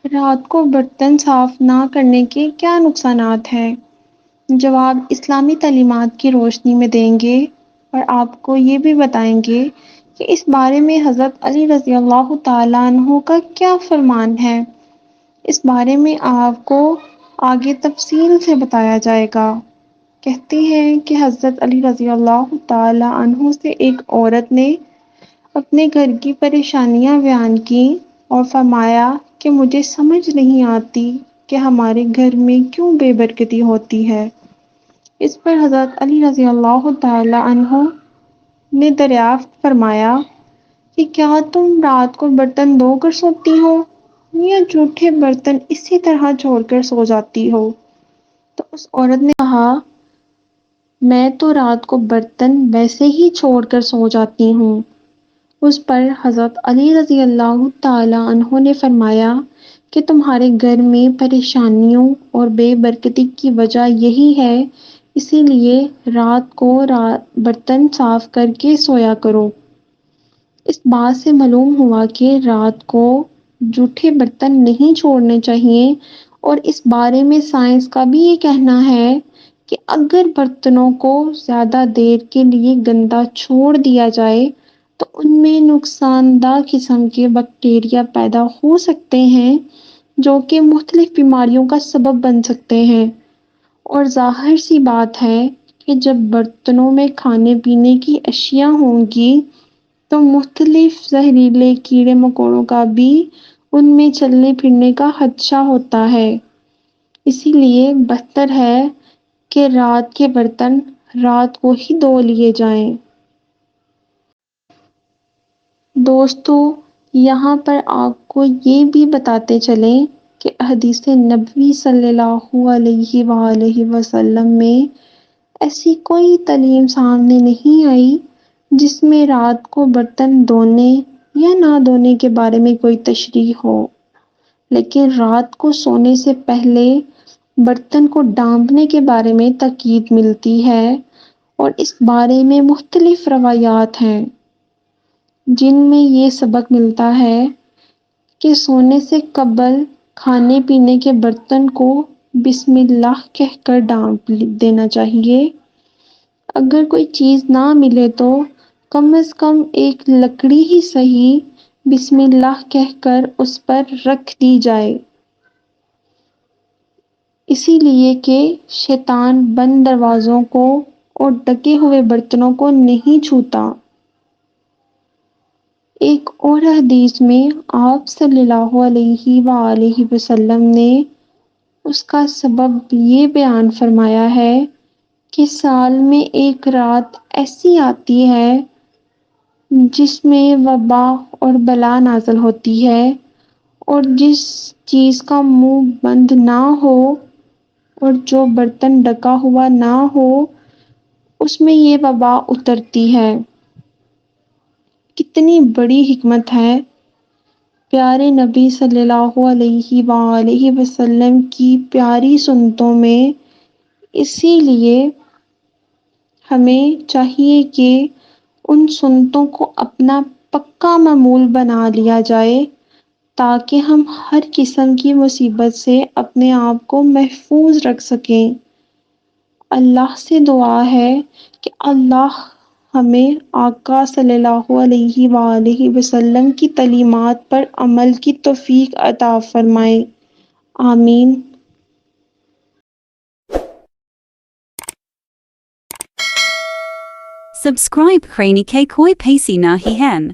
رات کو برتن صاف نہ کرنے کے کیا نقصانات ہیں؟ جواب اسلامی تعلیمات کی روشنی میں دیں گے اور آپ کو یہ بھی بتائیں گے کہ اس بارے میں حضرت علی رضی اللہ تعالیٰ عنہ کا کیا فرمان ہے۔ اس بارے میں آپ کو آگے تفصیل سے بتایا جائے گا۔ کہتے ہیں کہ حضرت علی رضی اللہ تعالیٰ عنہ سے ایک عورت نے اپنے گھر کی پریشانیاں بیان کی اور فرمایا کہ مجھے سمجھ نہیں آتی کہ ہمارے گھر میں کیوں بے برکتی ہوتی ہے۔ اس پر حضرت علی رضی اللہ تعالی عنہ نے دریافت فرمایا کہ کیا تم رات کو برتن دھو کر سوتی ہو یا جھوٹے برتن اسی طرح چھوڑ کر سو جاتی ہو؟ تو اس عورت نے کہا میں تو رات کو برتن ویسے ہی چھوڑ کر سو جاتی ہوں۔ اس پر حضرت علی رضی اللہ تعالی عنہ نے فرمایا کہ تمہارے گھر میں پریشانیوں اور بے برکتی کی وجہ یہی ہے، اسی لیے رات کو برتن صاف کر کے سویا کرو۔ اس بات سے معلوم ہوا کہ رات کو جھوٹے برتن نہیں چھوڑنے چاہیے، اور اس بارے میں سائنس کا بھی یہ کہنا ہے کہ اگر برتنوں کو زیادہ دیر کے لیے گندا چھوڑ دیا جائے تو ان میں نقصان دہ قسم کے بیکٹیریا پیدا ہو سکتے ہیں جو کہ مختلف بیماریوں کا سبب بن سکتے ہیں۔ اور ظاہر سی بات ہے کہ جب برتنوں میں کھانے پینے کی اشیاء ہوں گی تو مختلف زہریلے کیڑے مکوڑوں کا بھی ان میں چلنے پھرنے کا خدشہ ہوتا ہے۔ اسی لیے بہتر ہے کہ رات کے برتن رات کو ہی دھو لیے جائیں۔ دوستو، یہاں پر آپ کو یہ بھی بتاتے چلیں کہ حدیث نبوی صلی اللہ علیہ وآلہ وسلم میں ایسی کوئی تعلیم سامنے نہیں آئی جس میں رات کو برتن دھونے یا نہ دھونے کے بارے میں کوئی تشریح ہو، لیکن رات کو سونے سے پہلے برتن کو ڈانپنے کے بارے میں تاکید ملتی ہے، اور اس بارے میں مختلف روایات ہیں جن میں یہ سبق ملتا ہے کہ سونے سے قبل کھانے پینے کے برتن کو بسم اللہ کہہ کر ڈانپ دینا چاہیے۔ اگر کوئی چیز نہ ملے تو کم از کم ایک لکڑی ہی صحیح بسم اللہ کہہ کر اس پر رکھ دی جائے، اسی لیے کہ شیطان بند دروازوں کو اور ڈھکے ہوئے برتنوں کو نہیں چھوتا۔ ایک اور حدیث میں آپ صلی اللہ علیہ وآلہ وسلم نے اس کا سبب یہ بیان فرمایا ہے کہ سال میں ایک رات ایسی آتی ہے جس میں وبا اور بلا نازل ہوتی ہے، اور جس چیز کا منہ بند نہ ہو اور جو برتن ڈھکا ہوا نہ ہو اس میں یہ وبا اترتی ہے۔ کتنی بڑی حکمت ہے پیارے نبی صلی اللہ علیہ وآلہ وسلم کی پیاری سنتوں میں۔ اسی لیے ہمیں چاہیے کہ ان سنتوں کو اپنا پکا معمول بنا لیا جائے تاکہ ہم ہر قسم کی مصیبت سے اپنے آپ کو محفوظ رکھ سکیں۔ اللہ سے دعا ہے کہ اللہ ہمیں آقا صلی اللہ علیہ وآلہ وسلم کی تعلیمات پر عمل کی توفیق عطا فرمائے۔ آمین۔ Subscribe Cranny K Koi Pacey Na Hi Hen.